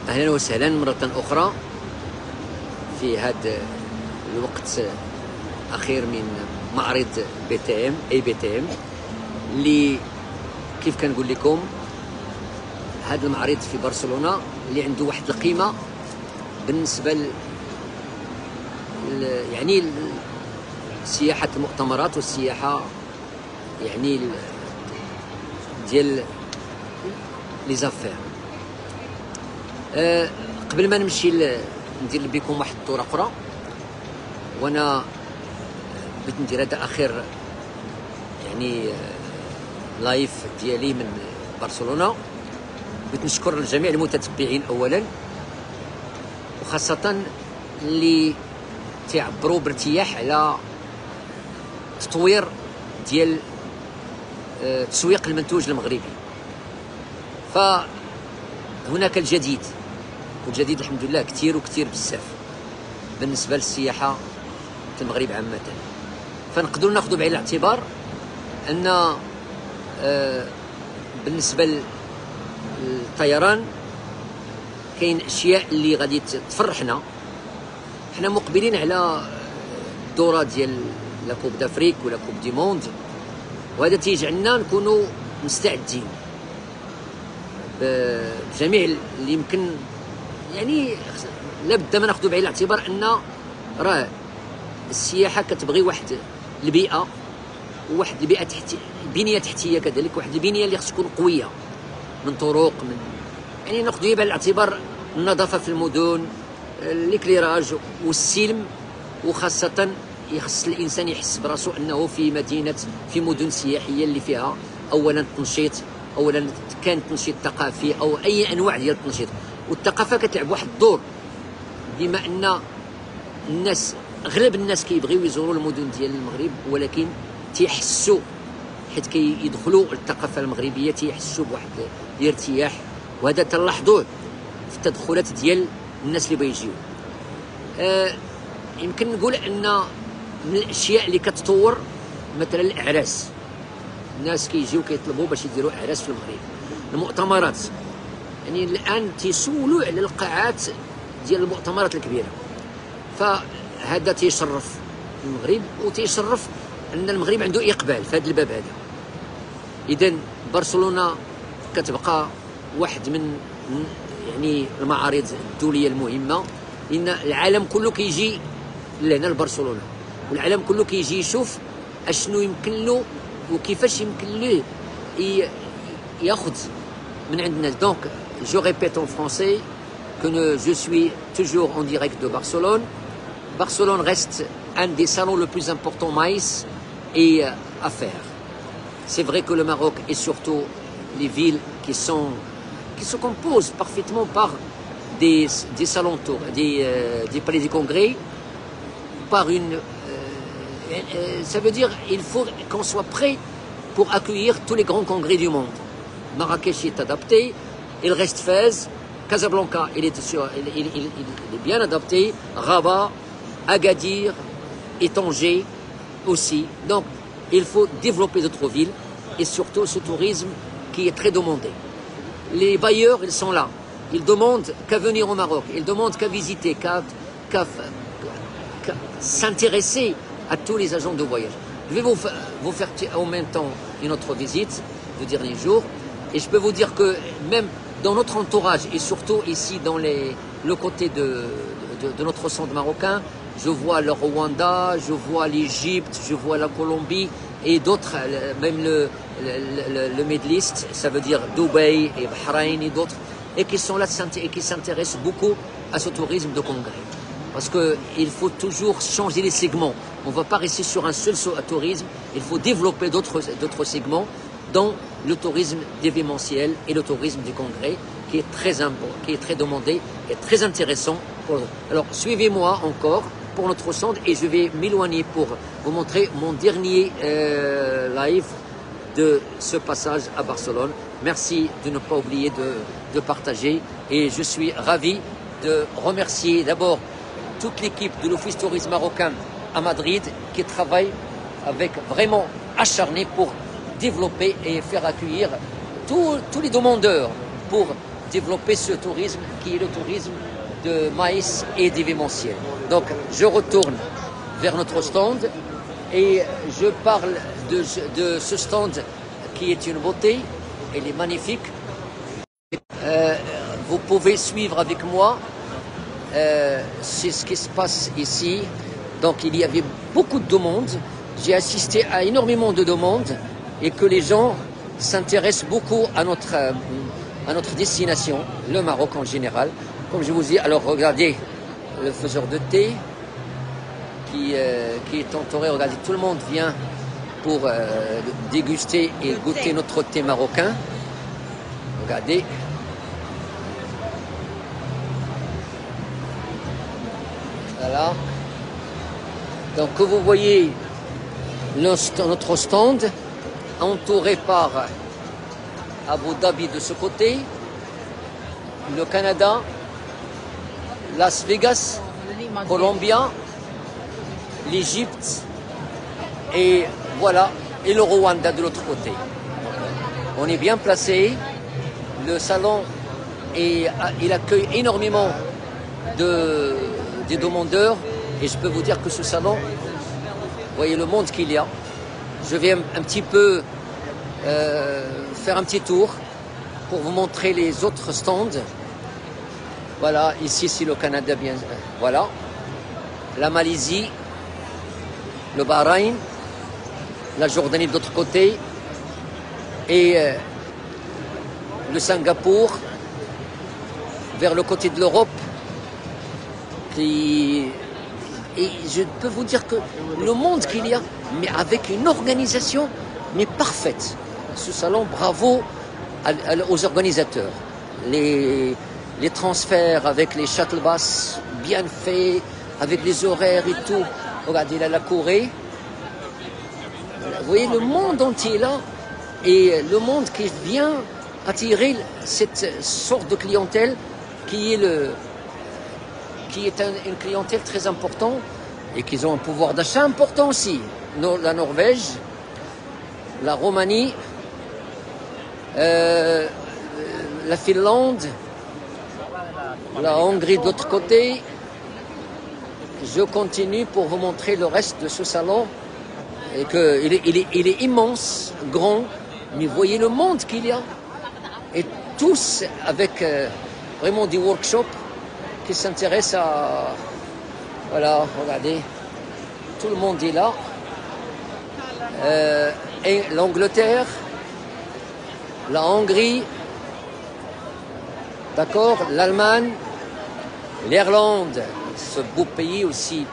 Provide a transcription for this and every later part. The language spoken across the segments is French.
أهلا وسهلا مرة أخرى في هذا الوقت الأخير من معرض ABTM اللي كيف كنقول لكم هذا المعرض في برشلونة اللي عنده واحد القيمة بالنسبة يعني سياحة المؤتمرات والسياحة يعني ديال لي زافير. قبل ما نمشي ندير بكم واحد الطورة أخرى، وانا بغيت ندير هذا اخر يعني لايف ديالي من برشلونة. بغيت نشكر جميع المتتبعين اولا، وخاصة اللي تعبروا بارتياح على تطوير ديال تسويق المنتوج المغربي. فهناك الجديد، والجديد الحمد لله كثير وكثير بزاف بالنسبة للسياحة في المغرب عامة. فنقدروا ناخذوا بعين الاعتبار أن بالنسبة للطيران كاين أشياء اللي غادي تفرحنا. حنا مقبلين على الدورة ديال لا كوب دافريك ولا كوب دي موند، وهذا تيجعلنا نكونوا مستعدين بجميع اللي يمكن. يعني لابد ما ناخذوا بعين الاعتبار ان راه السياحه كتبغي واحد البيئه، وواحد البيئه بنيه تحتيه كذلك، واحد البنيه اللي خص تكون قويه من طرق، من يعني ناخذوا بعين الاعتبار النظافه في المدن، الكليراج والسلم، وخاصه يخص الانسان يحس براسو انه في مدينه، في مدن سياحيه اللي فيها اولا تنشيط، اولا كان تنشيط ثقافي او اي انواع ديال التنشيط. والثقافه كتلعب واحد الدور، بما ان الناس اغلب الناس كيبغيو يزوروا المدن ديال المغرب، ولكن تيحسوا حيت كيدخلوا الثقافه المغربيه تيحسوا بواحد الارتياح، وهذا تلاحظوه في التدخلات ديال الناس اللي بيجيو. يمكن نقول ان من الاشياء اللي كتطور مثلا الاعراس، الناس كيجيو كيطلبوا باش يديروا اعراس في المغرب. المؤتمرات يعني الان تيسولوا على القاعات ديال المؤتمرات الكبيره، فهذا تيشرف المغرب وتيشرف ان المغرب عنده اقبال في هذا الباب هذا. اذا برشلونه كتبقى واحد من يعني المعارض الدوليه المهمه، لان العالم كله كيجي لهنا لبرشلونه، والعالم كله كيجي يشوف اشنو يمكن له وكيفاش يمكن له ياخذ من عندنا. دونك je répète en français que je suis toujours en direct de Barcelone. Barcelone reste un des salons le plus important maïs et à faire. C'est vrai que le Maroc et surtout les villes qui se composent parfaitement par des salons tours, des palais des congrès, par une ça veut dire il faut qu'on soit prêt pour accueillir tous les grands congrès du monde. Marrakech est adapté, il reste Fès, Casablanca il est bien adapté, Rabat, Agadir et Tanger aussi. Donc il faut développer d'autres villes et surtout ce tourisme qui est très demandé. Les bailleurs ils sont là, ils demandent qu'à venir au Maroc, ils demandent qu'à visiter, qu'à s'intéresser à tous les agents de voyage. Je vais vous faire en même temps une autre visite de dernier jour, et je peux vous dire que même dans notre entourage et surtout ici dans le côté de notre centre marocain, je vois le Rwanda, je vois l'Égypte, je vois la Colombie et d'autres, même le Middle East, ça veut dire Dubaï et Bahreïn et d'autres, et qui sont là et qui s'intéressent beaucoup à ce tourisme de congrès. Parce qu'il faut toujours changer les segments. On ne va pas rester sur un seul tourisme. Il faut développer d'autres segments, dont le tourisme d'événementiel et le tourisme du congrès, qui est très demandé et très intéressant. Alors, suivez-moi encore pour notre stand et je vais m'éloigner pour vous montrer mon dernier live de ce passage à Barcelone. Merci de ne pas oublier de partager, et je suis ravi de remercier d'abord toute l'équipe de l'Office Tourisme Marocain à Madrid qui travaille avec vraiment acharné pour développer et faire accueillir tous les demandeurs pour développer ce tourisme qui est le tourisme de maïs et d'événementiel. Donc je retourne vers notre stand et je parle de ce stand qui est une beauté, il est magnifique. Vous pouvez suivre avec moi, c'est ce qui se passe ici. Donc il y avait beaucoup de demandes, j'ai assisté à énormément de demandes et que les gens s'intéressent beaucoup à notre destination, le Maroc en général. Comme je vous dis, alors regardez le faiseur de thé qui est entouré, regardez, tout le monde vient pour déguster et goûter notre thé marocain. Regardez. Voilà. Donc vous voyez notre stand entouré par Abu Dhabi de ce côté, le Canada, Las Vegas, Colombia, l'Égypte et voilà, et le Rwanda de l'autre côté. On est bien placé. Le salon il accueille énormément des demandeurs et je peux vous dire que ce salon, vous voyez le monde qu'il y a. Je vais un petit peu faire un petit tour pour vous montrer les autres stands. Voilà, ici c'est le Canada, bien. Voilà, la Malaisie, le Bahreïn, la Jordanie de l'autre côté et le Singapour vers le côté de l'Europe. Et je peux vous dire que le monde qu'il y a, mais avec une organisation mais parfaite. Ce salon, bravo aux organisateurs. Les transferts avec les shuttle bus bien faits, avec les horaires et tout. Regardez là la Corée. Vous voyez le monde entier là et le monde qui vient attirer cette sorte de clientèle qui est une clientèle très importante et qui ont un pouvoir d'achat important aussi. La Norvège, la Roumanie, la Finlande, la Hongrie de l'autre côté. Je continue pour vous montrer le reste de ce salon. Et il est immense, grand, mais voyez le monde qu'il y a. Et tous avec vraiment des workshops qui s'intéressent à... Voilà, regardez, tout le monde est là. Et l'Angleterre, la Hongrie, d'accord, l'Allemagne, l'Irlande, ce beau pays aussi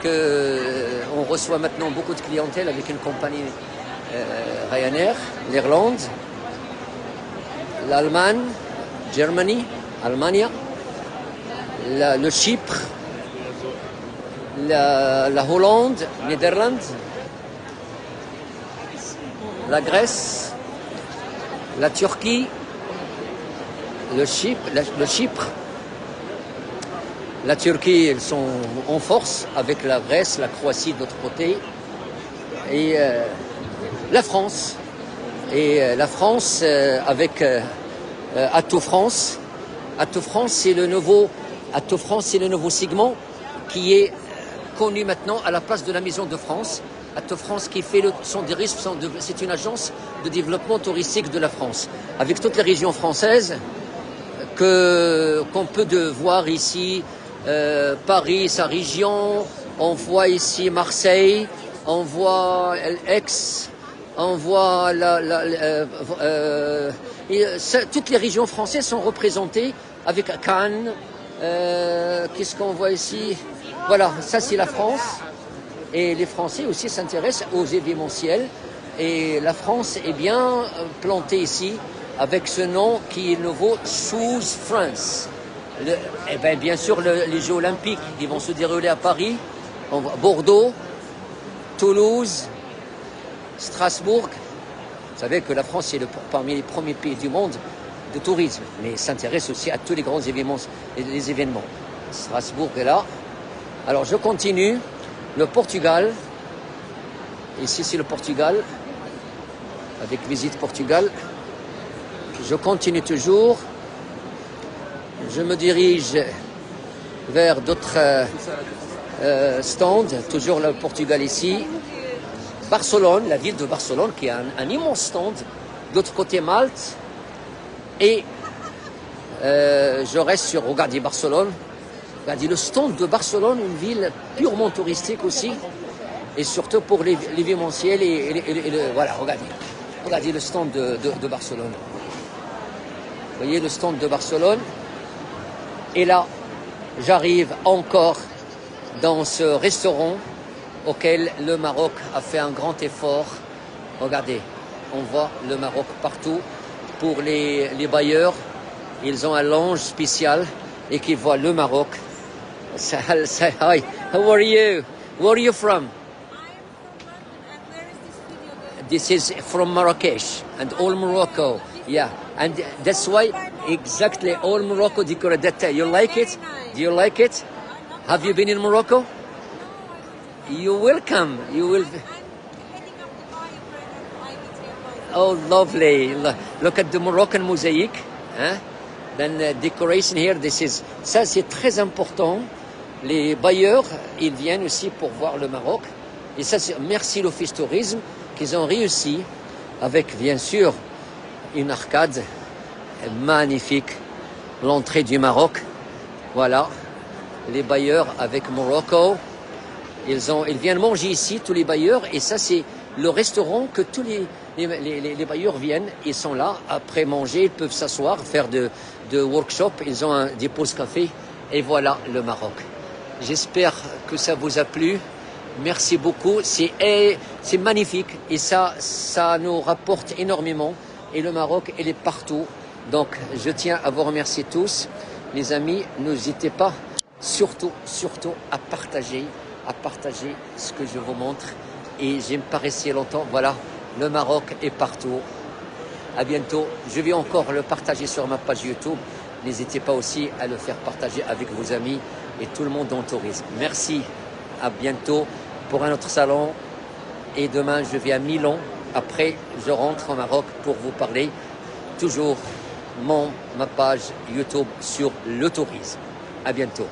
on reçoit maintenant beaucoup de clientèle avec une compagnie Ryanair, l'Irlande, l'Allemagne, Germany, Allemagne, le Chypre, la Hollande, Netherlands, la Grèce, la Turquie, le Chypre. La Turquie, ils sont en force avec la Grèce, la Croatie de l'autre côté, et la France. Et la France avec Ato France. Ato France, c'est le nouveau segment qui est connu maintenant à la place de la Maison de France. Ato France qui fait c'est une agence de développement touristique de la France, avec toutes les régions françaises qu'on peut voir ici. Paris, sa région, on voit ici Marseille, on voit Aix, on voit toutes les régions françaises sont représentées avec Cannes. Qu'est-ce qu'on voit ici? Voilà, ça c'est la France. Et les Français aussi s'intéressent aux événementiels. Et la France est bien plantée ici avec ce nom qui est nouveau, Choose France. Bien sûr, les Jeux Olympiques, ils vont se dérouler à Paris, Bordeaux, Toulouse, Strasbourg. Vous savez que la France est parmi les premiers pays du monde de tourisme, mais s'intéresse aussi à tous les grands événements. Strasbourg est là. Alors je continue. Le Portugal. Ici c'est le Portugal. Avec visite Portugal. Je continue toujours. je me dirige vers d'autres stands, toujours le Portugal ici. Barcelone, la ville de Barcelone, qui a un immense stand. De l'autre côté, Malte. Et je reste sur, regardez Barcelone. Regardez le stand de Barcelone, une ville purement touristique aussi. Et surtout pour l'événementiel voilà, regardez. Regardez le stand de Barcelone. Vous voyez le stand de Barcelone. Et là, j'arrive encore dans ce restaurant auquel le Maroc a fait un grand effort. Regardez, on voit le Maroc partout. Pour les bailleurs, ils ont un lounge spécial et qui voit le Maroc. Say hi, how are you? Where are you from? This is from Marrakesh and all Morocco. Yeah, and that's why exactly all Morocco decorated. You like it? Do you like it? Have you been in Morocco? You will come. You will. Oh, lovely! Look at the Moroccan mosaic. Hein? Then decoration here. This is. Ça, c'est très important. Les bailleurs, ils viennent aussi pour voir le Maroc. Et ça, c'est merci l'Office Tourisme qu'ils ont réussi avec, bien sûr, une arcade magnifique. L'entrée du Maroc. Voilà. Les bailleurs avec Morocco. Ils viennent manger ici, tous les bailleurs, et ça c'est le restaurant que tous les bailleurs viennent, ils sont là, après manger, ils peuvent s'asseoir, faire de workshop, ils ont des pauses café, et voilà le Maroc. J'espère que ça vous a plu, merci beaucoup, c'est magnifique, et ça nous rapporte énormément, et le Maroc, il est partout, donc je tiens à vous remercier tous, les amis, n'hésitez pas, surtout à partager ce que je vous montre. Et j'aime pas rester longtemps. Voilà, le Maroc est partout. À bientôt. Je vais encore le partager sur ma page YouTube. N'hésitez pas aussi à le faire partager avec vos amis et tout le monde dans le tourisme. Merci. À bientôt pour un autre salon. Et demain, je vais à Milan. Après, je rentre au Maroc pour vous parler. Toujours ma page YouTube sur le tourisme. À bientôt.